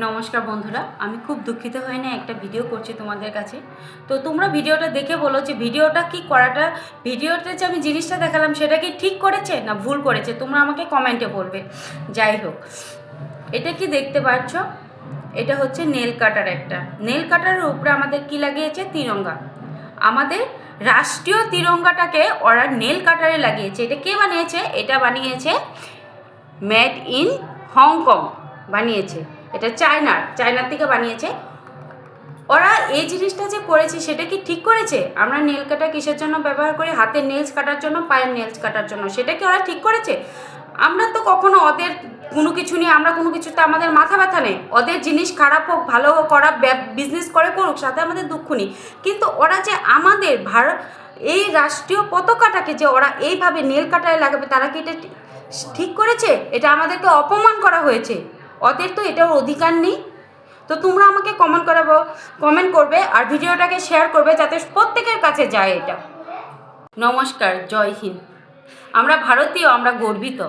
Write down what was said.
নমস্কার বন্ধুরা, আমি খুব দুঃখিত হয়ে না একটা ভিডিও করছি তোমাদের কাছে। তো তোমরা ভিডিওটা দেখে বলো যে ভিডিওটা কি করাটা, ভিডিওতে যে আমি জিনিসটা দেখালাম সেটা কি ঠিক করেছে না ভুল করেছে, তোমরা আমাকে কমেন্টে বলবে। যাই হোক, এটা কি দেখতে পাচ্ছ, এটা হচ্ছে নেল কাটার। একটা নেল কাটারের উপরে আমাদের কি লাগিয়েছে, তিরঙ্গা। আমাদের রাষ্ট্রীয় তিরঙ্গাটাকে ওরা নেল কাটারে লাগিয়েছে। এটা কে বানিয়েছে? এটা বানিয়েছে মেড ইন হংকং বানিয়েছে। এটা চায়নার থেকে বানিয়েছে। ওরা এই জিনিসটা যে করেছে সেটা কি ঠিক করেছে? আমরা নেল কাটার কিসের জন্য ব্যবহার করি? হাতের নেলস কাটার জন্য, পায়ের নেলস কাটার জন্য। সেটা কি ওরা ঠিক করেছে? আমরা তো কখনো ওদের কোনো কিছু নিয়ে, আমরা কোনো কিছুতে আমাদের মাথা ব্যথা নেই। ওদের জিনিস খারাপ হোক ভালো হোক, ওরা বিজনেস করে করুক, সাথে আমাদের দুঃখ নেই। কিন্তু ওরা যে আমাদের ভারত এই রাষ্ট্রীয় পতাকাটাকে যে ওরা এইভাবে নেল কাটায় লাগাবে, তারা কি এটা ঠিক করেছে? এটা আমাদেরকে অপমান করা হয়েছে। ওদের তো এটার অধিকার নেই। তো তোমরা আমাকে কমেন্ট করবে আর ভিডিওটাকে শেয়ার করবে যাতে প্রত্যেকের কাছে যায় এটা। নমস্কার, জয় হিন্দ। আমরা ভারতীয়, আমরা গর্বিত।